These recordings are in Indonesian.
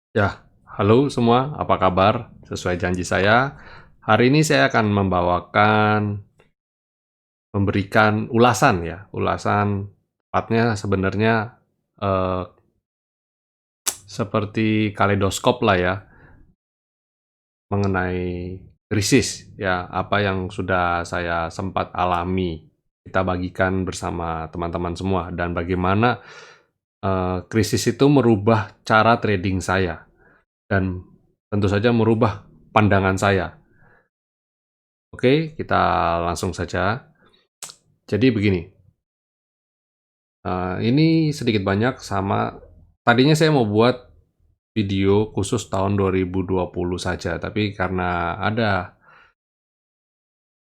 Ya, halo semua, apa kabar? Sesuai janji saya, hari ini saya akan memberikan ulasan ya, ulasan tepatnya sebenarnya, eee, seperti kaleidoskop lah ya, mengenai krisis ya, apa yang sudah saya sempat alami. Kita bagikan bersama teman-teman semua dan bagaimana, krisis itu merubah cara trading saya dan tentu saja merubah pandangan saya. Oke, kita langsung saja. Jadi begini, ini sedikit banyak sama tadinya saya mau buat video khusus tahun 2020 saja, tapi karena ada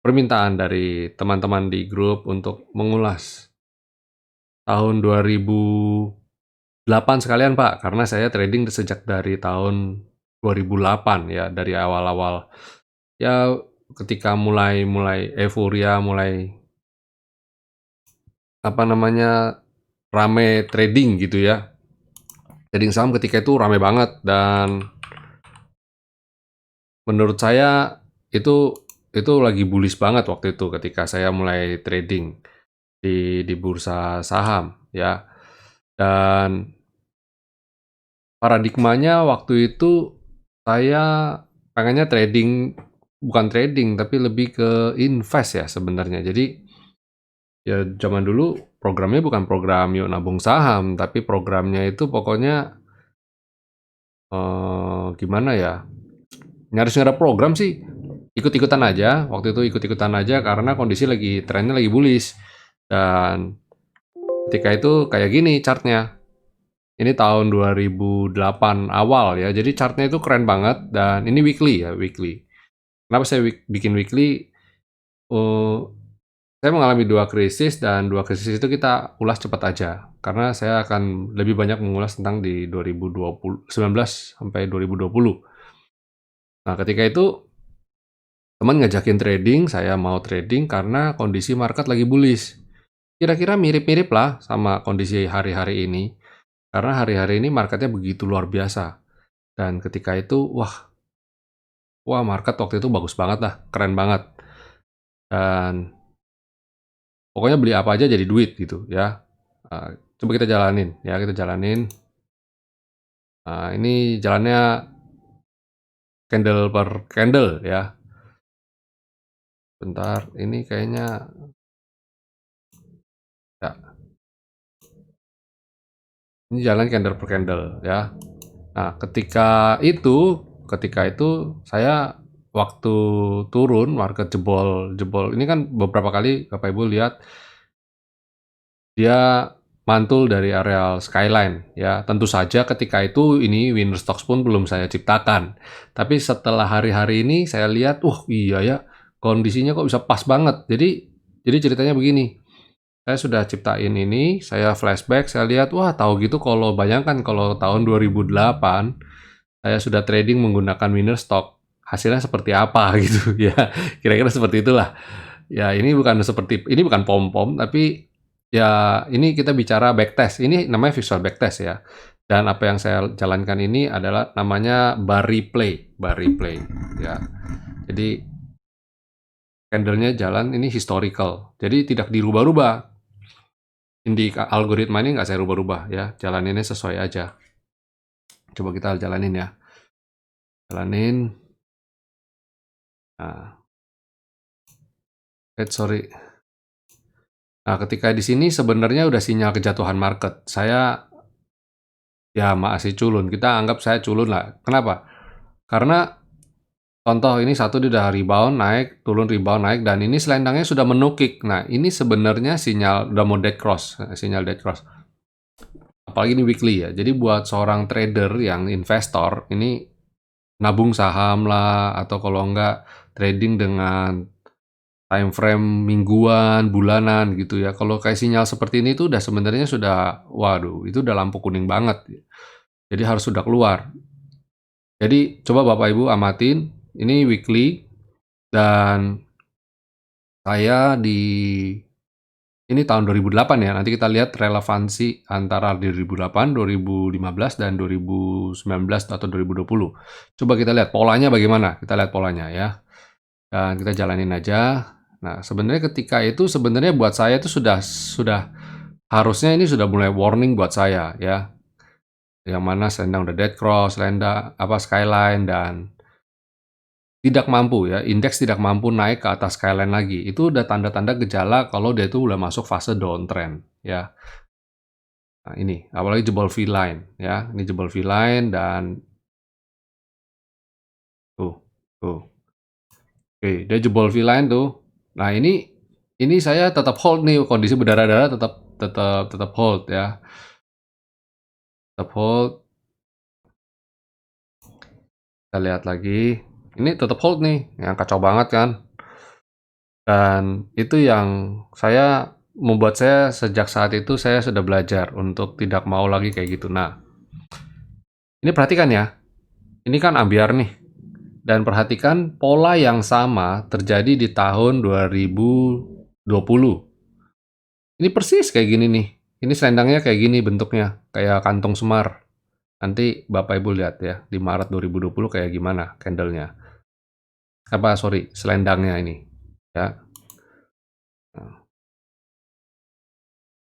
permintaan dari teman-teman di grup untuk mengulas tahun 2008 sekalian, Pak, karena saya trading sejak dari tahun 2008 ya, dari awal-awal ya ketika mulai mulai euforia, mulai apa namanya, rame trading gitu ya. Trading saham ketika itu rame banget dan menurut saya itu itu lagi bullish banget waktu itu ketika saya mulai trading di bursa saham ya. Dan paradigmanya waktu itu saya pengennya trading, bukan trading tapi lebih ke invest ya sebenarnya. Jadi ya zaman dulu programnya bukan program yuk nabung saham, tapi programnya itu pokoknya gimana ya? Nyaris nggak ada program sih, ikut-ikutan aja, waktu itu ikut-ikutan aja karena kondisi lagi trennya lagi bullish. Dan ketika itu kayak gini chartnya. Ini tahun 2008 awal ya, jadi chartnya itu keren banget dan ini weekly ya, weekly. Kenapa saya bikin weekly? Eh, saya mengalami dua krisis dan dua krisis itu kita ulas cepat aja. Karena saya akan lebih banyak mengulas tentang di 2019 sampai 2020. Nah, ketika itu teman ngajakin trading, saya mau trading karena kondisi market lagi bullish. Kira-kira mirip-mirip lah sama kondisi hari-hari ini. Karena hari-hari ini marketnya begitu luar biasa. Dan ketika itu, wah market waktu itu bagus banget lah, keren banget. Dan pokoknya beli apa aja jadi duit gitu ya. Coba kita jalanin ya, kita jalanin. Ini jalannya candle per candle ya. Bentar, ini kayaknya ya, ini jalan candle per candle ya. Nah, ketika itu saya waktu turun market jebol jebol ini kan beberapa kali Bapak Ibu lihat dia mantul dari areal skyline ya. Tentu saja ketika itu ini winner stocks pun belum saya ciptakan. Tapi setelah hari-hari ini saya lihat, iya ya, kondisinya kok bisa pas banget. Jadi ceritanya begini, saya sudah ciptain ini, saya flashback, saya lihat, wah tahu gitu kalau bayangkan kalau tahun 2008 saya sudah trading menggunakan winner stock, hasilnya seperti apa gitu ya. Kira-kira seperti itulah. Ya ini bukan pom-pom, tapi ya ini kita bicara backtest. Ini namanya visual backtest ya. Dan apa yang saya jalankan ini adalah namanya bar replay, ya. Jadi candlenya jalan ini historical. Jadi tidak dirubah-rubah. Algoritma ini nggak saya rubah-rubah ya. Jalaninnya sesuai aja. Coba kita jalanin ya. Jalanin. Nah, sorry. Nah, ketika di sini sebenarnya udah sinyal kejatuhan market. Saya ya masih culun, kita anggap saya culun lah. Kenapa? Karena contoh ini satu dia udah rebound naik, turun rebound naik, dan ini selendangnya sudah menukik. Nah, ini sebenarnya sinyal udah mau dead cross, sinyal dead cross. Apalagi ini weekly ya. Jadi buat seorang trader yang investor, ini nabung saham lah, atau kalau enggak trading dengan time frame mingguan, bulanan gitu ya. Kalau kayak sinyal seperti ini tuh udah sebenarnya sudah, waduh, itu udah lampu kuning banget. Jadi harus sudah keluar. Jadi coba Bapak Ibu amatin, ini weekly dan saya di ini tahun 2008 ya, nanti kita lihat relevansi antara 2008, 2015, dan 2019 atau 2020. Coba kita lihat polanya bagaimana, kita lihat polanya ya, dan kita jalanin aja. Nah, sebenarnya ketika itu sebenarnya buat saya itu sudah harusnya ini sudah mulai warning buat saya ya, yang mana selendang udah dead cross, selendang skyline, dan tidak mampu ya, indeks tidak mampu naik ke atas skyline lagi. Itu udah tanda-tanda gejala kalau dia itu udah masuk fase downtrend ya. Nah ini, apalagi jebol V-line ya, ini jebol V-line dan tuh, tuh. Oke, dia jebol V-line tuh. Nah ini saya tetap hold nih, kondisi berdarah-darah tetap hold ya. Tetap hold. Kita lihat lagi. Ini tetap hold nih, yang kacau banget kan. Dan itu yang membuat saya sejak saat itu saya sudah belajar untuk tidak mau lagi kayak gitu. Nah, ini perhatikan ya, ini kan ambiar nih. Dan perhatikan pola yang sama terjadi di tahun 2020. Ini persis kayak gini nih. Ini selendangnya kayak gini bentuknya, kayak kantong semar. Nanti Bapak Ibu lihat ya, di Maret 2020 kayak gimana candlenya. Sorry, selendangnya ini. Ya. Nah,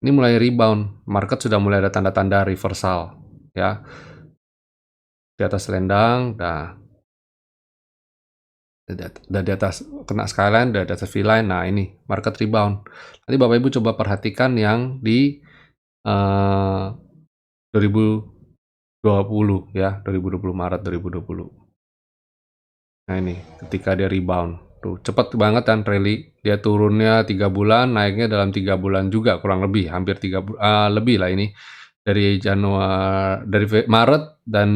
ini mulai rebound, market sudah mulai ada tanda-tanda reversal. Ya, di atas selendang, udah di atas kena skyline, udah di atas V-line. Nah ini market rebound. Nanti Bapak Ibu coba perhatikan yang di 2020 ya, 2020 Maret 2020. Nah ini ketika dia rebound, tuh cepet banget kan rally. Dia turunnya 3 bulan, naiknya dalam 3 bulan juga kurang lebih, hampir 3 lebih lah ini. Dari Maret dan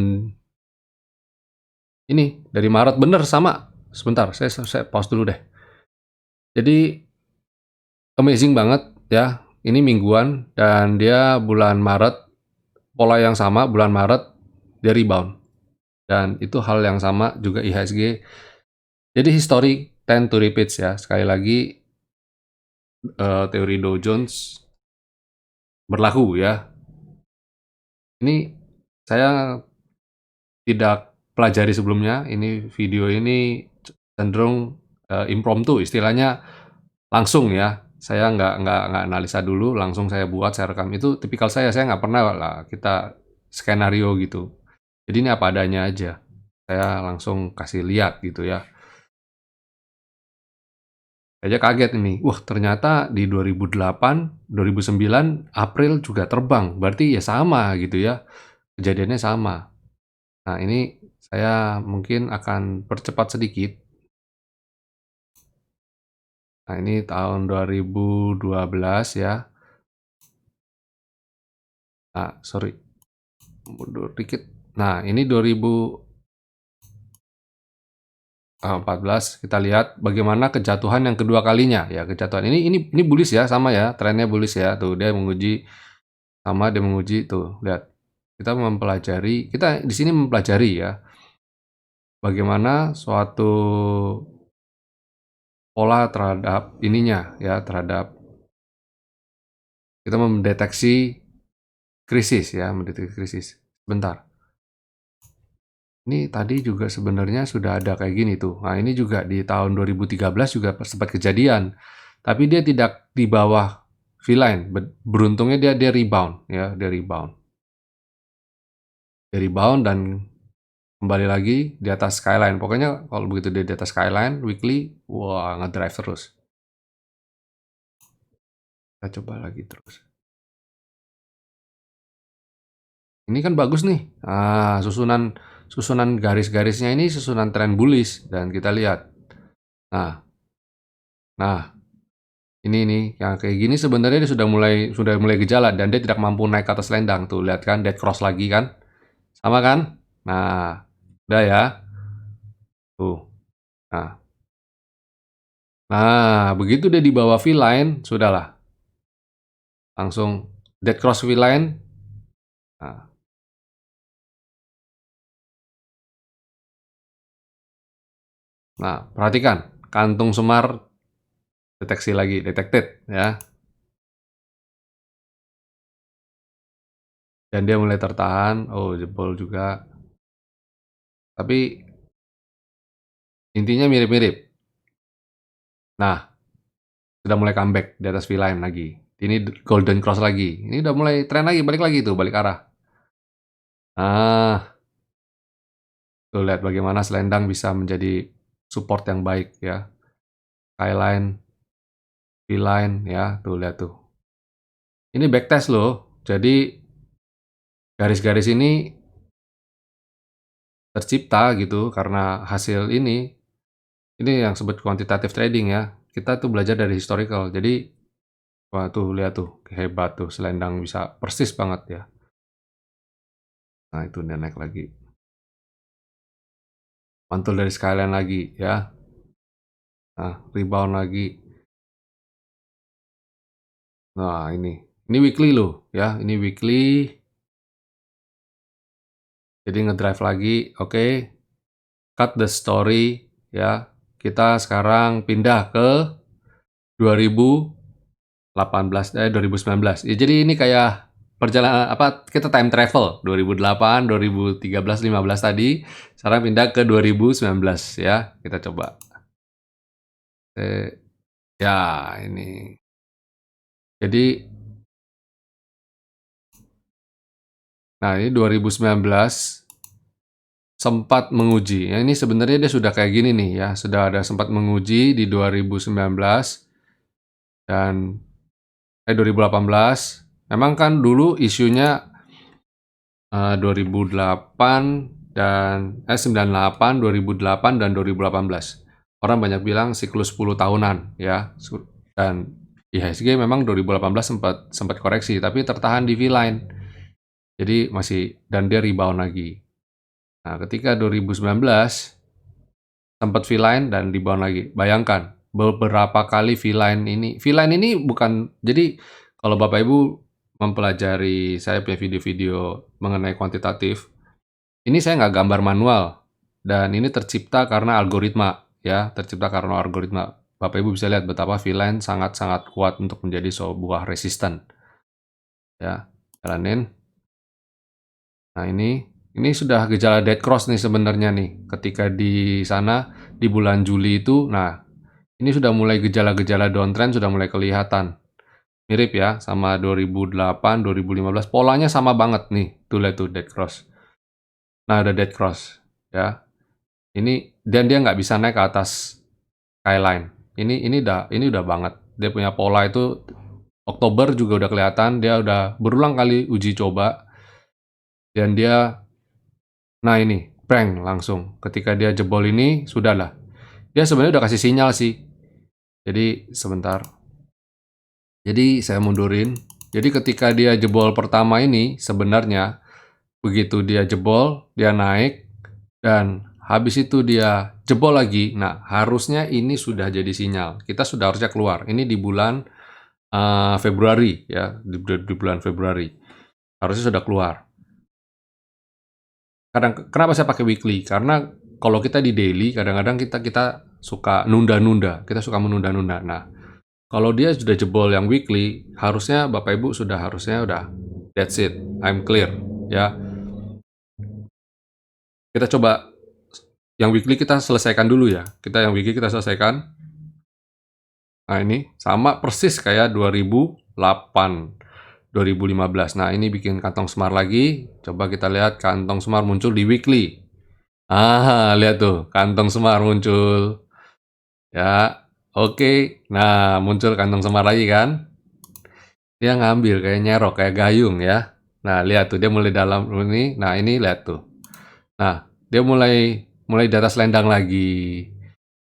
ini dari Maret bener sama. Sebentar, saya pause dulu deh. Jadi amazing banget ya. Ini mingguan dan dia bulan Maret, pola yang sama bulan Maret dia rebound. Dan itu hal yang sama juga IHSG. Jadi history tend to repeats ya. Sekali lagi teori Dow Jones berlaku ya. Ini saya tidak pelajari sebelumnya. Ini video ini cenderung impromptu, istilahnya langsung ya. Saya nggak analisa dulu, langsung saya buat, saya rekam. Itu tipikal saya nggak pernah lah kita skenario gitu. Jadi ini apa adanya aja. Saya langsung kasih lihat gitu ya. Aja kaget ini. Wah, ternyata di 2008, 2009 April juga terbang. Berarti ya sama gitu ya. Kejadiannya sama. Nah, ini saya mungkin akan percepat sedikit. Nah, ini tahun 2012 ya. Nah, sorry. Mundur dikit. Nah, ini 2014 kita lihat bagaimana kejatuhan yang kedua kalinya ya, kejatuhan ini bullish ya, sama ya, trennya bullish ya. Tuh dia menguji tuh, lihat. Kita di sini mempelajari ya bagaimana suatu pola terhadap ininya ya, terhadap kita mendeteksi krisis ya, mendeteksi krisis. Bentar. Ini tadi juga sebenarnya sudah ada kayak gini tuh. Nah, ini juga di tahun 2013 juga sempat kejadian. Tapi dia tidak di bawah V-line. Beruntungnya dia rebound ya, dia rebound. Dia rebound dan kembali lagi di atas skyline. Pokoknya kalau begitu dia di atas skyline weekly, wah ngedrive terus. Kita coba lagi terus. Ini kan bagus nih. Susunan garis-garisnya ini susunan tren bullish dan kita lihat. Nah, ini nih yang kayak gini sebenarnya dia sudah mulai gejala dan dia tidak mampu naik ke atas selendang tuh. Lihat kan, dead cross lagi kan? Sama kan? Nah, udah ya. Tuh. Nah. Nah, begitu dia di bawah V-line, sudahlah. Langsung dead cross V-line. Nah, perhatikan kantung semar deteksi lagi, detected ya. dan dia mulai tertahan, oh jebol juga. Tapi intinya mirip-mirip. Nah, sudah mulai comeback di atas V-line lagi. Ini golden cross lagi. Ini udah mulai tren lagi, balik lagi tuh, balik arah. Nah, tuh lihat bagaimana selendang bisa menjadi support yang baik ya. Skyline, V-line ya, tuh lihat tuh. Ini backtest loh. Jadi garis-garis ini tercipta gitu karena hasil ini. Ini yang sebut quantitative trading ya. Kita tuh belajar dari historical. Jadi wah tuh lihat tuh, hebat tuh selendang bisa persis banget ya. Nah, itu dia naik lagi. Mantul dari skyline lagi ya. Nah, rebound lagi. Nah, ini weekly loh ya, ini weekly. Jadi ngedrive lagi, oke. Cut the story ya. Kita sekarang pindah ke 2018 ya, jadi ini kayak perjalanan apa, kita time travel 2008, 2013, 15 tadi, sekarang pindah ke 2019 ya. Kita coba. Ya, ini. Jadi nah ini 2019 sempat menguji. Ya, ini sebenarnya dia sudah kayak gini nih ya, sudah ada sempat menguji di 2019 dan 2018. Memang kan dulu isunya 2008 dan 98, 2008 dan 2018. Orang banyak bilang siklus 10 tahunan ya. Dan IHSG memang 2018 sempat koreksi tapi tertahan di V-line. Jadi masih dan dia rebound lagi. Nah, ketika 2019 sempat V-line dan rebound lagi. Bayangkan beberapa kali V-line ini bukan, jadi kalau Bapak Ibu mempelajari saya punya video-video mengenai kuantitatif, ini saya nggak gambar manual dan ini tercipta karena algoritma ya, tercipta karena algoritma. Bapak Ibu bisa lihat betapa V-line sangat-sangat kuat untuk menjadi sebuah resisten. Ya, jalanin. Nah, ini sudah gejala dead cross nih sebenarnya nih. Ketika di sana di bulan Juli itu, nah ini sudah mulai gejala-gejala downtrend sudah mulai kelihatan. Mirip ya sama 2008, 2015, polanya sama banget nih. Tuh lihat tuh dead cross. Nah, ada dead cross ya. Ini dan dia nggak bisa naik ke atas skyline. Ini udah banget. Dia punya pola itu Oktober juga udah kelihatan, dia udah berulang kali uji coba dan dia nah ini prank langsung. Ketika dia jebol ini sudahlah. Dia sebenarnya udah kasih sinyal sih. Jadi sebentar. Jadi saya mundurin. Jadi ketika dia jebol pertama ini sebenarnya begitu dia jebol, dia naik dan habis itu dia jebol lagi. Nah, harusnya ini sudah jadi sinyal. Kita sudah harusnya keluar. Ini di bulan Februari ya, di bulan Februari. Harusnya sudah keluar. Kenapa saya pakai weekly? Karena kalau kita di daily kadang-kadang kita suka nunda-nunda, kita suka menunda-nunda. Nah, kalau dia sudah jebol yang weekly, harusnya Bapak Ibu harusnya udah that's it, I'm clear ya. Kita coba yang weekly kita selesaikan dulu ya. Yang weekly kita selesaikan. Nah, ini sama persis kayak 2008, 2015. Nah, ini bikin kantong semar lagi. Coba kita lihat kantong semar muncul di weekly. Lihat tuh, kantong semar muncul. Ya, oke. Nah, muncul kantong semar lagi kan. Dia ngambil kayak nyerok, kayak gayung ya. Nah, lihat tuh, dia mulai dalam ini. Nah, ini lihat tuh. Nah, dia mulai di atas selendang lagi.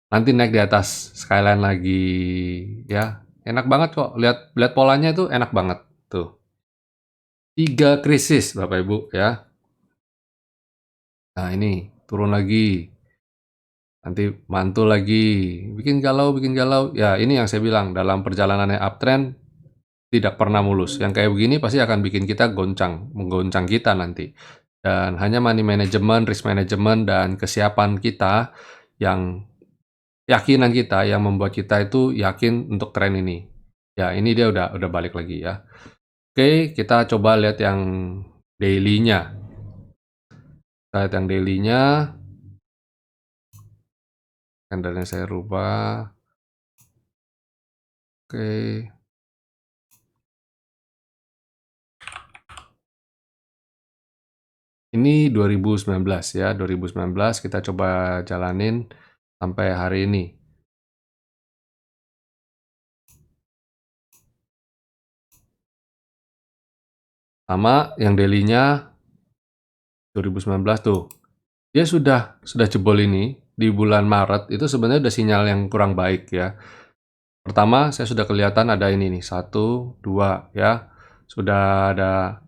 Nanti naik di atas skyline lagi. Ya, enak banget kok. Lihat polanya tuh enak banget. Tuh. 3 krisis, Bapak Ibu ya. Nah, ini turun lagi. Nanti mantul lagi, bikin galau. Ya, ini yang saya bilang, dalam perjalanannya uptrend, tidak pernah mulus. Yang kayak begini pasti akan bikin kita menggoncang kita nanti. Dan hanya money management, risk management, dan kesiapan kita, yakinan kita, yang membuat kita itu yakin untuk tren ini. Ya, ini dia udah balik lagi ya. Oke, kita coba lihat yang daily-nya. Kita lihat yang daily-nya, candlenya saya rubah. Oke. Ini 2019 ya, 2019 kita coba jalanin sampai hari ini. Sama yang daily-nya 2019 tuh. Dia sudah jebol ini di bulan Maret itu sebenarnya udah sinyal yang kurang baik ya. Pertama, saya sudah kelihatan ada ini nih, 1, 2 ya. Sudah ada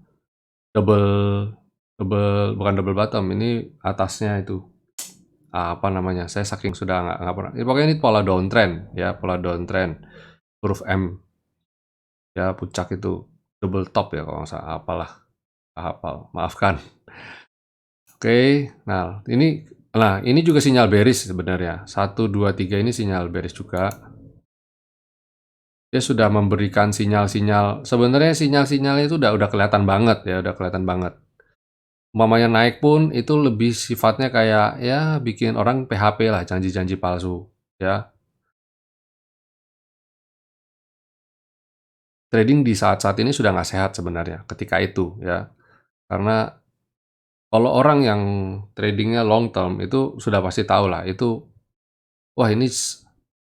double double bukan double bottom, ini atasnya itu apa namanya? Saya saking sudah nggak pernah. Ya, pokoknya ini pola downtrend ya, pola downtrend. Huruf M ya, puncak itu double top ya kalau nggak salah, apalah, nggak hafal, maafkan. Oke, nah ini juga sinyal bearish sebenarnya. 1, 2, 3 ini sinyal bearish juga. Dia sudah memberikan sinyal-sinyal, sebenarnya sinyal-sinyalnya itu udah kelihatan banget ya, udah kelihatan banget. Umpamanya naik pun itu lebih sifatnya kayak ya bikin orang PHP lah, janji-janji palsu ya. Trading di saat-saat ini sudah nggak sehat sebenarnya ketika itu ya. Karena kalau orang yang tradingnya long term itu sudah pasti tahu lah itu, wah ini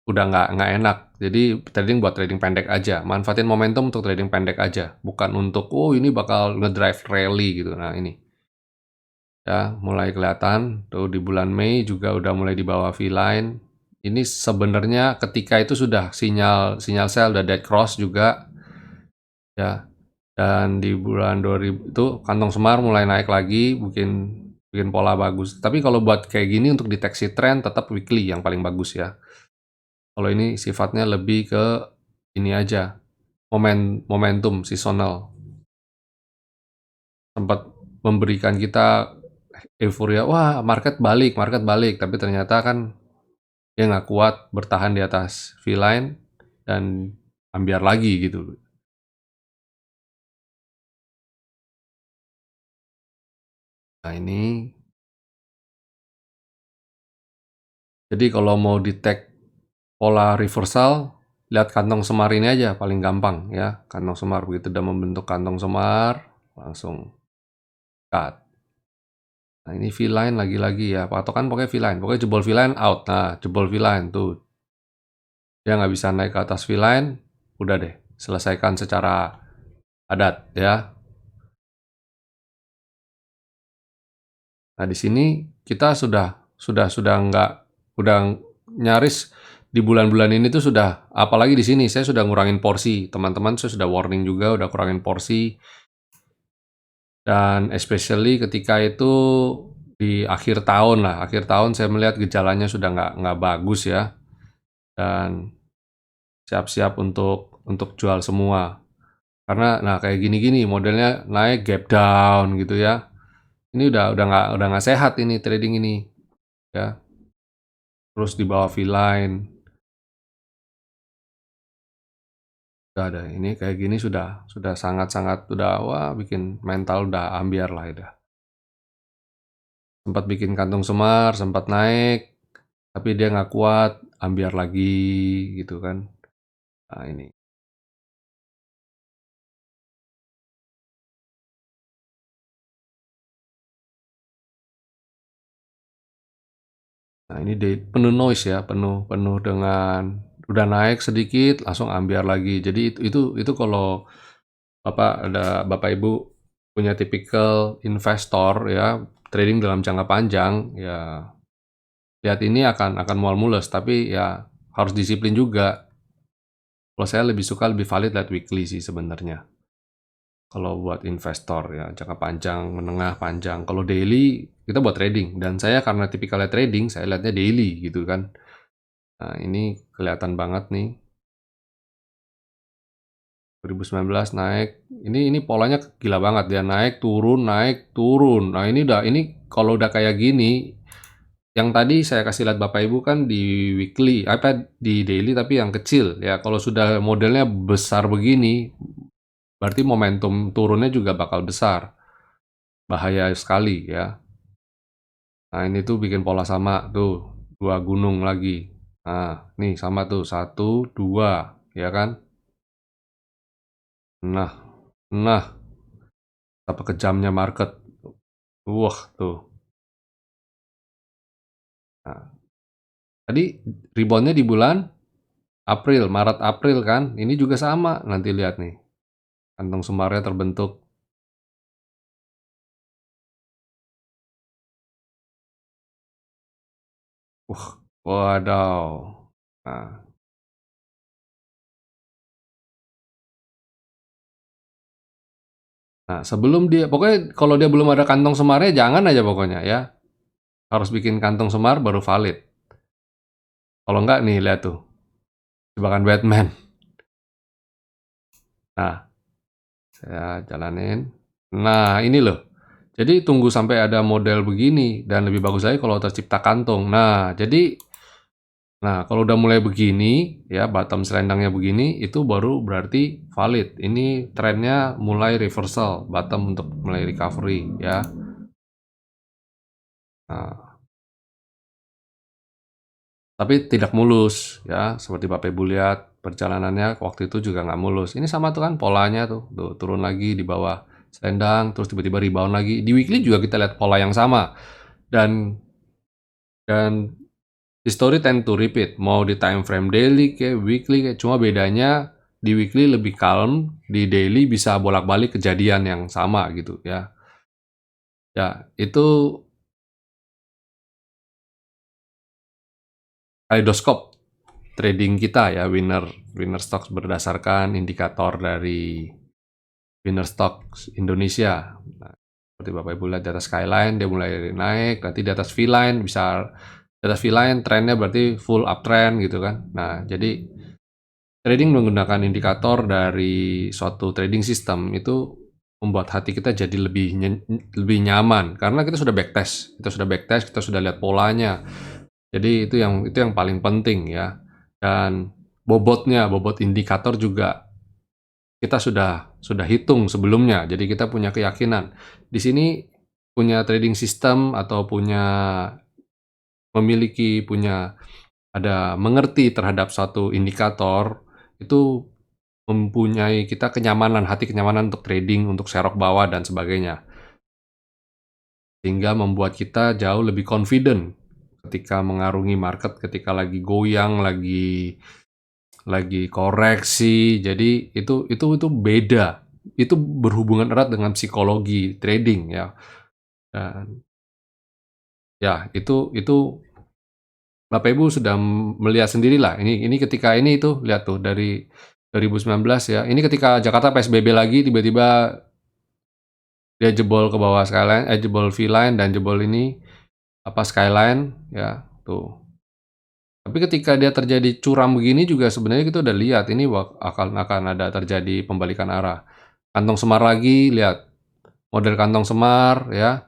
udah nggak enak. Jadi trading buat trading pendek aja, manfaatin momentum untuk trading pendek aja, bukan untuk oh ini bakal ngedrive rally gitu. Nah ini ya mulai kelihatan tuh di bulan Mei juga udah mulai di bawah V-line. Ini sebenarnya ketika itu sudah sinyal sell, udah dead cross juga ya. Dan di bulan 2000 itu kantong semar mulai naik lagi, bikin bikin pola bagus. Tapi kalau buat kayak gini untuk deteksi tren tetap weekly yang paling bagus ya. Kalau ini sifatnya lebih ke ini aja, momentum seasonal. Sempat memberikan kita euforia, wah market balik, tapi ternyata kan dia nggak kuat bertahan di atas V-line dan ambiar lagi gitu. Nah ini, jadi kalau mau detect pola reversal, lihat kantong semar ini aja paling gampang ya. Kantong semar, begitu udah membentuk kantong semar, langsung cut. Nah ini V-line lagi-lagi ya, patokan pokoknya V-line, pokoknya jebol V-line out. Nah jebol V-line tuh, dia nggak bisa naik ke atas V-line, udah deh, selesaikan secara adat ya. Nah di sini kita sudah nggak, udah nyaris di bulan-bulan ini tuh sudah, apalagi di sini saya sudah ngurangin porsi, teman-teman saya sudah warning juga, udah kurangin porsi. Dan especially ketika itu di akhir tahun lah, akhir tahun saya melihat gejalanya sudah nggak bagus ya, dan siap-siap untuk jual semua. Karena nah kayak gini-gini modelnya naik gap down gitu ya. Ini udah nggak sehat ini trading ini ya. Terus di bawah V-line. Udah ada ini kayak gini sudah sangat-sangat udah wah bikin mental udah ambiar lah udah. Sempat bikin kantung semar, sempat naik, tapi dia nggak kuat, ambiar lagi gitu kan. Nah ini. Nah ini penuh noise ya, penuh penuh dengan udah naik sedikit langsung ambiar lagi. Jadi itu kalau Bapak Ibu punya tipikal investor ya, trading dalam jangka panjang ya, lihat ini akan mual mules, tapi ya harus disiplin juga. Kalau saya lebih suka lebih valid lihat weekly sih sebenarnya. Kalau buat investor ya, jangka panjang, menengah, panjang. Kalau daily, kita buat trading. Dan saya karena tipikalnya trading, saya lihatnya daily gitu kan. Nah ini kelihatan banget nih. 2019 naik. Ini polanya gila banget. Dia naik, turun, naik, turun. Nah ini kalau udah kayak gini, yang tadi saya kasih lihat Bapak Ibu kan di weekly, apa di daily tapi yang kecil ya. Kalau sudah modelnya besar begini, berarti momentum turunnya juga bakal besar. bahaya sekali ya. Nah, ini tuh bikin pola sama tuh, 2 gunung lagi. Nah, nih sama tuh 1, 2, ya kan? Nah, nah, apa kejamnya market. Wah, tuh. Nah, tadi reboundnya di bulan April, Maret April kan? Ini juga sama. Nanti lihat nih, kantong semarnya terbentuk. Wadaw. Nah, sebelum dia, pokoknya kalau dia belum ada kantong semarnya jangan aja pokoknya ya. Harus bikin kantong semar baru valid. Kalau enggak nih lihat tuh, jebakan Batman. Nah, saya jalanin. Nah, ini loh. Jadi tunggu sampai ada model begini dan lebih bagus lagi kalau tercipta kantong. Nah, kalau udah mulai begini ya, bottom selendangnya begini, itu baru berarti valid. Ini trennya mulai reversal, bottom untuk mulai recovery ya. Nah, tapi tidak mulus ya, seperti Bapak Ibu lihat perjalanannya waktu itu juga nggak mulus. Ini sama tuh kan polanya tuh turun lagi di bawah selendang, terus tiba-tiba rebound lagi. Di weekly juga kita lihat pola yang sama dan dan history tend to repeat. Mau di time frame daily kayak weekly kayak cuma bedanya di weekly lebih calm, di daily bisa bolak-balik kejadian yang sama gitu ya. Ya, itu kaleidoskop trading kita ya, winner stocks berdasarkan indikator dari winner stocks Indonesia. Nah, seperti Bapak Ibu lihat di atas skyline dia mulai naik, nanti di atas V-line bisa di atas V-line trennya berarti full uptrend gitu kan. Nah, jadi trading menggunakan indikator dari suatu trading system itu membuat hati kita jadi lebih nyaman karena kita sudah backtest, kita sudah lihat polanya. Jadi itu yang paling penting ya. Dan bobot indikator juga kita sudah hitung sebelumnya. Jadi kita punya keyakinan. Di sini punya trading system atau mengerti terhadap satu indikator itu mempunyai kita hati kenyamanan untuk trading, untuk serok bawah dan sebagainya. Sehingga membuat kita jauh lebih confident ketika mengarungi market, ketika lagi goyang, lagi koreksi. Jadi itu beda. Itu berhubungan erat dengan psikologi trading ya. Dan ya itu Bapak Ibu sudah melihat sendirilah. Ini ketika ini itu lihat tuh dari 2019 ya. Ini ketika Jakarta PSBB lagi tiba-tiba dia jebol ke bawah skyline, jebol V-line dan jebol ini skyline ya tuh. Tapi ketika dia terjadi curam begini juga sebenarnya kita udah lihat ini akan ada terjadi pembalikan arah. Kantong semar lagi, lihat model kantong semar ya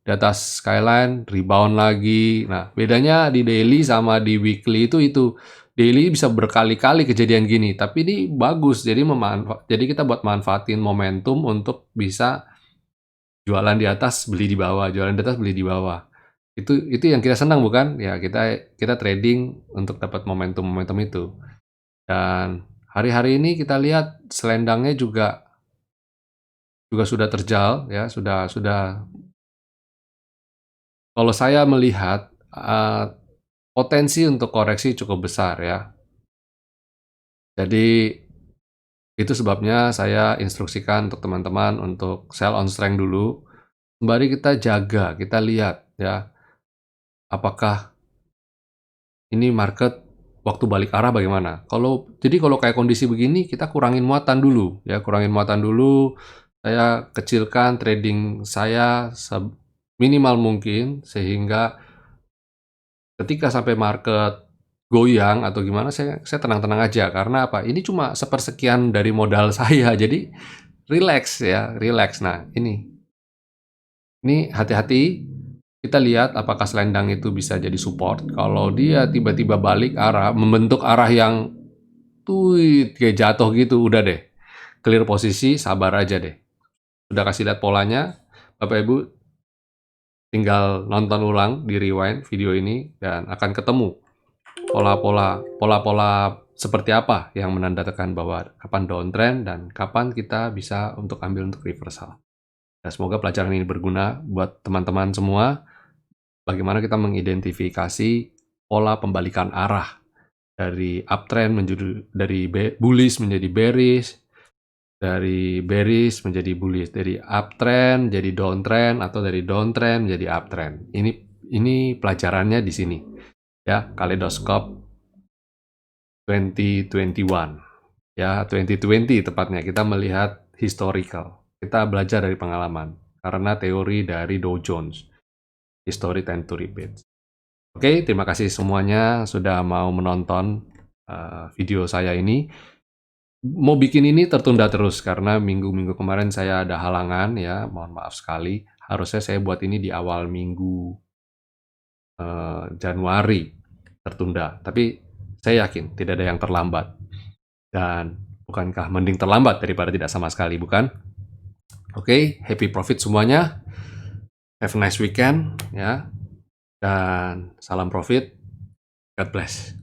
di atas skyline rebound lagi. Nah, bedanya di daily sama di weekly itu daily bisa berkali-kali kejadian gini, tapi ini bagus. Jadi kita buat manfaatin momentum untuk bisa jualan di atas, beli di bawah, jualan di atas, beli di bawah. Itu yang kita senang bukan? Ya kita trading untuk dapat momentum-momentum itu. Dan hari-hari ini kita lihat selendangnya juga sudah terjal ya, sudah kalau saya melihat potensi untuk koreksi cukup besar ya. Jadi itu sebabnya saya instruksikan untuk teman-teman untuk sell on strength dulu. Sembari kita jaga, kita lihat ya, apakah ini market waktu balik arah bagaimana. Jadi kalau kayak kondisi begini kita kurangin muatan dulu ya, saya kecilkan trading saya minimal mungkin sehingga ketika sampai market goyang atau gimana saya tenang-tenang aja karena apa? Ini cuma sepersekian dari modal saya. Jadi relax ya, relax. Nah, ini hati-hati kita lihat apakah selendang itu bisa jadi support. Kalau dia tiba-tiba balik arah, membentuk arah yang kayak jatuh gitu, udah deh. Clear posisi, sabar aja deh. Udah kasih lihat polanya, Bapak Ibu tinggal nonton ulang di rewind video ini dan akan ketemu pola-pola seperti apa yang menandakan bahwa kapan downtrend dan kapan kita bisa untuk ambil untuk reversal. Dan semoga pelajaran ini berguna buat teman-teman semua. Bagaimana kita mengidentifikasi pola pembalikan arah dari uptrend dari bullish menjadi bearish, dari bearish menjadi bullish, dari uptrend jadi downtrend atau dari downtrend jadi uptrend. Ini pelajarannya di sini ya, Kaleidoskop 2021 ya, 2020 tepatnya. Kita melihat historical, kita belajar dari pengalaman karena teori dari Dow Jones, history tend to repeat. Oke, terima kasih semuanya sudah mau menonton video saya ini. Mau bikin ini tertunda terus karena minggu-minggu kemarin saya ada halangan ya, mohon maaf sekali. Harusnya saya buat ini di awal minggu Januari, tertunda. Tapi saya yakin tidak ada yang terlambat. Dan bukankah mending terlambat daripada tidak sama sekali, bukan? Oke, happy profit semuanya. Have a nice weekend ya. Dan salam profit. God bless.